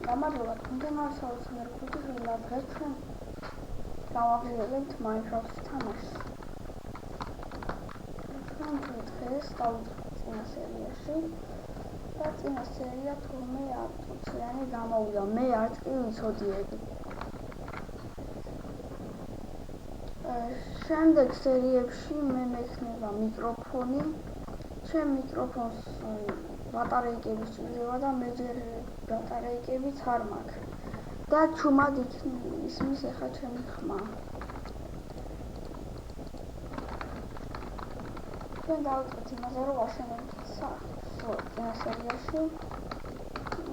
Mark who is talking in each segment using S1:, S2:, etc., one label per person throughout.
S1: გამარჯობა, თუნდაც საოცარ ქუთის დღეს ჩვენ გავაგრძელებთ Minecraft-ის თამაშს. ჩვენ დღეს დავუწყებთ წინა სერიაში და წინა სერია თურმე აწუციანი გამოვიდა. მე არც კი ვიცოდიები. შემდეგ სერიებში მე მექნება მიკროფონი. ჩემ მიკროფონს ბატარეიკები სჭირდება და მე ჯერ ბატარეიკებიც არ მაქვს. და ჩუმად ისმის ახლა ჩემი ხმა. ჩვენ დავიწყეთ იმაზე, რომ ვაშენებთ სახლს წინა სერიაში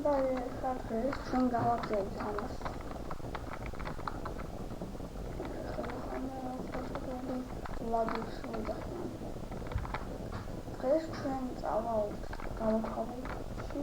S1: და ახლა დღეს ჩვენ გავაგრძელებთ ამას. დღეს ჩვენ წავალთ გამოფხობილში,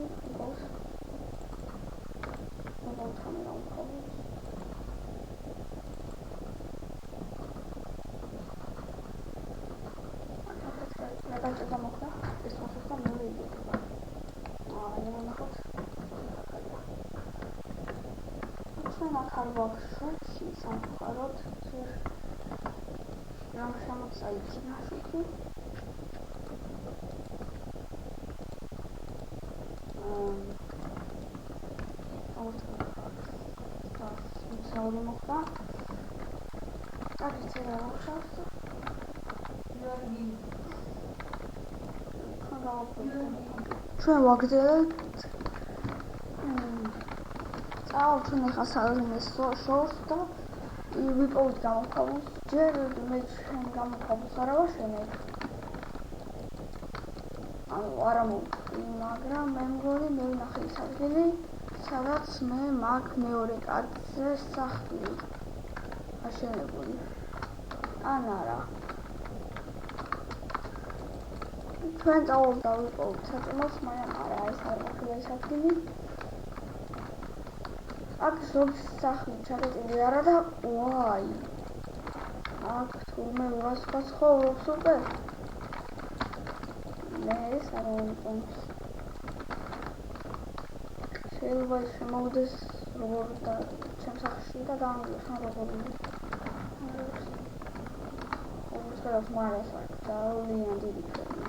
S1: ჩვენ აქ არ ვაქვს სამყაროდ რამ შემოწაიქნა შუქი. ჩვენ ვაგრძელებთ წავალთ ჩვენ ახლა სააზრეს შორს და ვიპოვეთ გამოფხობილს. ჯერ მე ჩვენ გამოფხობილს არ ავაშენებ. არა მოვიდა, მაგრამ მე მგონი მე ვნახე ის ადგილი, სადაც მე მაქვს მეორე კაცზე სახლი აშენებული. ან არა. ჩვენ წავალთ და ვიპოვეთ საწმოს, მაგრამ არა ეს არ ყოფილა ის ადგილი. აქ ზოგს სახლი ჩაკეტილი არა და ვაი. აქ თურმე ვასხას ხოვობს უკვე. მე ეს არ ვიყენს. შეიძლება შემოვიდეს როგორ და ჩემ სახლში და დაანგრიოს ან როგორ. უბრალოდ მარას აქვს და ლიან დიდი ფერმა.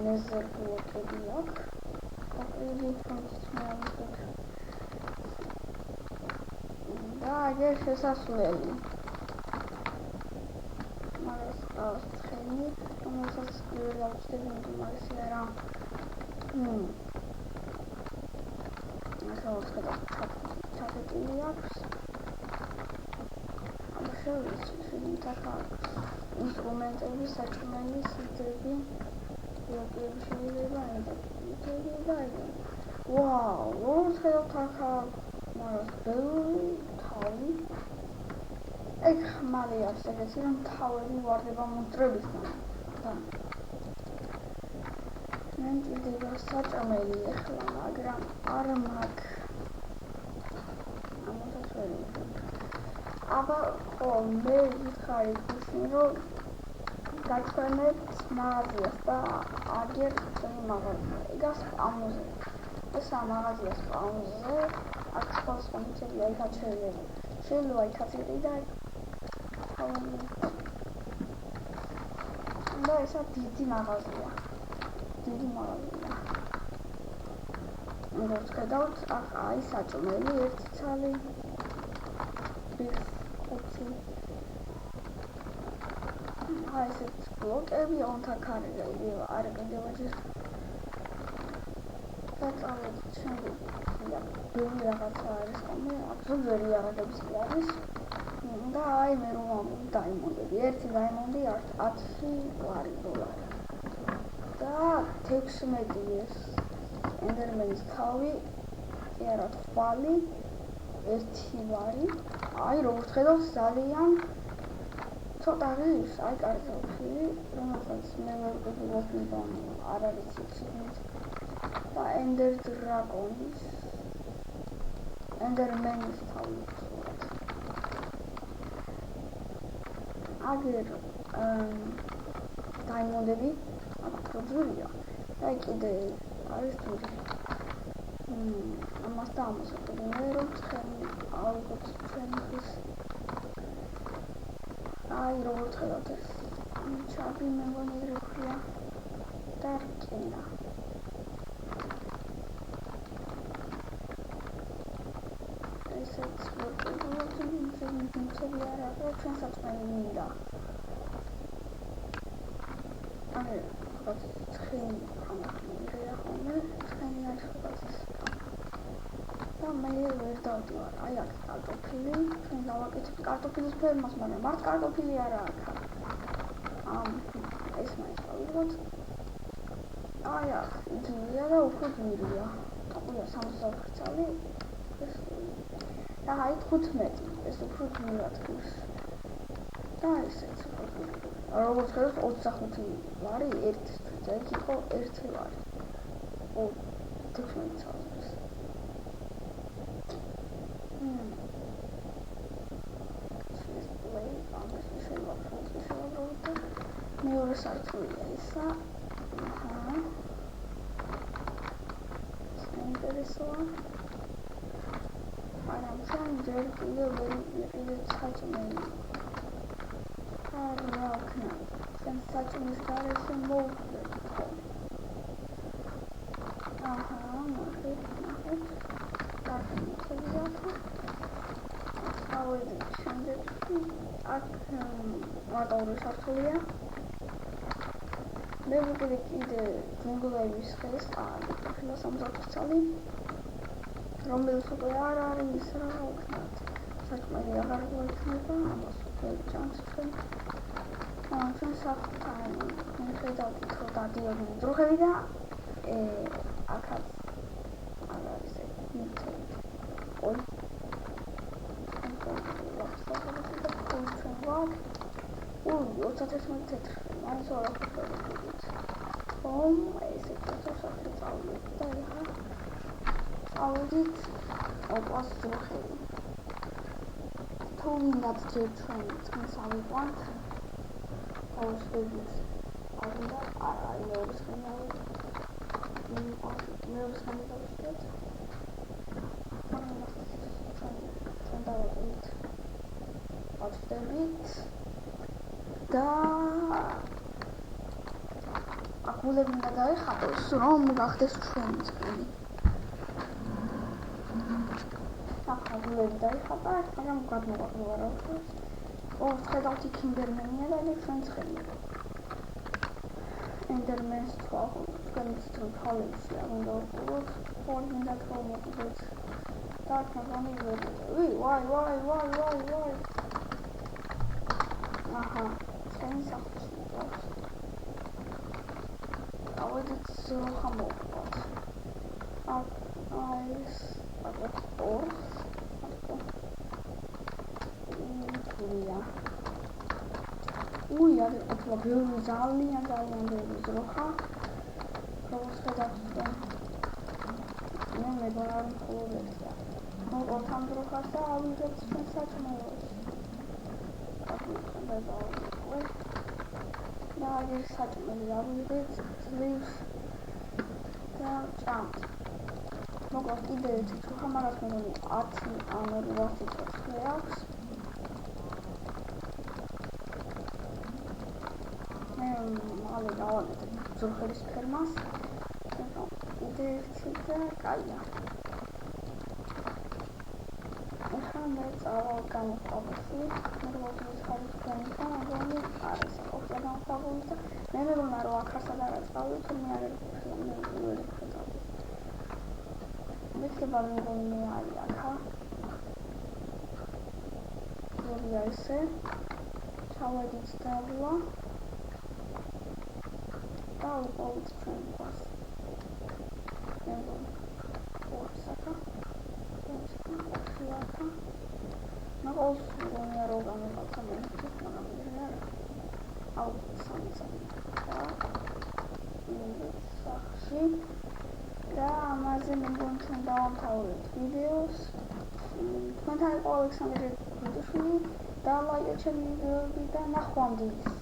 S1: ნეზერ ბლოკები აქვს. და აგერ შესასვლელი. მაგას ყავს ცხენი, რომელსაც ვერ გავჩდები, მაგას არა. ახლა ვხედავ ჩაკეტილი აქვს. აბა შევიცვლით ინსტრუმენტები, საჭმელი, სიდები, ბლოკები შეიძლება და ვაუ, როგორ ხედავთ ახლა მაგას ბევრი თავი. ეგ ხმალი აქვს ეგეთი, რომ თავები ვარდება მონსტრებისგან. მე მჭირდება საჭმელი ახლა, მაგრამ არ მაქვს. ამასაც ვერ ვიყავ. აბა ხო, მე ვიხარი გუშინ, რომ გაჩვენებთ მაღაზიას და აგერ წენი მაღაზია. ეგას პაუნზე. ესა მაღაზია პაუნზე. აქ სხვა მიცელა იქაც შეიძლება იქაც იგი და და ესა დიდი მაღაზია. როგორც ხედავთ, აქ აი საჭმელი, ერთი ცალი, ხუთი. აი ესეთ ბლოკები, ოთახარები არ კიდევ ჯერ. წავედით შემდეგ ბევრი რაღაცა არის ხოლმე, აბსოლუტური რაღაცები არის. და აი მე რომ ამბობ დაიმონდები. ერთი დაიმონდი $10 და 16 ეს ენდერმენის თავი, კი არა თვალი, ერთი ვარი. აი როგორც ხედავთ ძალიან ცოტა არის, აი კარტოფილი, რომელსაც მე ვერ ვიყიდებ, არ არის ციგნით. და ender dragonis endermenis თავი ვსურათ. აგერ დაიმონდები აქ პროძურია და კიდე არის თური. ამას და ამას ვიყიდე რომ ცხენი ალბათ ჩვენთვის აი როგორ ხედავთ ეს ჩაბი მე მგონი ეგრე ქვია და რკინა ესეც ვიყიდე არა რომ ჩვენ საწყენი მინდა აი რაღაც ცხენი ამახმირია ხოლმე ცხენი არის რაღაც და მე ვერ დავდივარ აი აქ კარტოფილი ჩვენ დავაკეთებ კარტოფილის ფერმას მაგრამ მართ კარტოფილი არა აქ ეს მაინც გავიგოთ აი აქ ძვირია და უფრო ძვირია აყურა 64 წელი ეს და აი 15 ეს უფრო ძვირად გულს და ესეც უფრო ძვირად როგორც ხედავთ 25 ლარი ერთ თვეზე იქ იყო 1 ლარი 16 წელს მეორე სართულია ისა საინტერესოა მაგრამ ჩვენ ჯერ კიდევ ვერ ვიყიდეთ საჭმელი რა ვქნა ჩვენ საჭმლის გარეშე მოვხვდეთ ნახეთ ავედით შემდეგ აქ მარტო სართულია მე ვიყიდე კიდე ჯუნგლების ხეს ახლა 60 წელი რომელიც უკვე არ არის რა ვქნათ საჭმელი აღარ გვექნება ამას უკვე ჭამს ჩვენ ჩვენ საფრთხე მიხედავთ რომ დადიოდნენ დროხები და აქაც არ არის ნიჭი ой ой 31 თეთრი მაინც არ აღვნიშნეთ ხომ ესე წასახე წავიდეთ და ეხლა წავიდით ოპას დროხები თუ მინდათ ჯერ ჩვენ წყლის ავიყვანთ აუშვებით აღინდა არა მეორე სხენი ავიდეთ მეორე სხენი დავიშვით ჩვენ დავაწყდით ავშვებით და აქულები უნდა დაიხატოს რომ გახდეს ჩვენი წილი ახლა გულები დაიხატა მაგრამ გადმოვარდა რა ხედავთ იქ ინდერმენია და ჩვენ ცხელია ინდერმენს თქვენს თვალებში არ უნდა ვყუროთ ხოლმე მინდა რომ მოგდეთ და თქვენი ვაი აჰა ჩვენი სახლში მყავს ავედით ზროხა მოვყავთ ეს ორს ui are ყოფილა ბევრი ძალიან ბევრი ზროხა როგორც ხედავთ მე მეგონა რომ მხოლოდ ერთია მოვყავთ ამ ზროხას და ავიღეთ ჩვენ საჭმელს და აგერ საჭმელი ავიღეთ ძლივს და ჭამთ მოგყავთ კიდე ერთი ზროხა მაგას მეგონი 10 ან 8 სიცოცხლე აქვს მალე დავაკეთებ ზროხების ფერმას კიდე ერთი და კაია ეხლა მე წავალ გამოყვავში მეგონის ხარის თქვენთან აგონი არის ოფლა გამოყვავი და მე მეგონა რომ აქ არსად არა წავიდეთ მე არ ვხედავ მეხება მეგონი არის აქა როგორია ესე ჩავედით დავლა და უყავთ ჩვენ ყავს ორსაკა ორსაკა მაგას გონია რომ გამოვაცა მომწიფ მაგრამ მე აუ სამცა და სახში და ამაზე მეგონი ჩვენ დავამთავრებთ ვიდეოს თქვენთან იყო ალექსანდრე გუდიშვილი და ლაიქეთ ჩემი ვიდეოები და ნახვამდის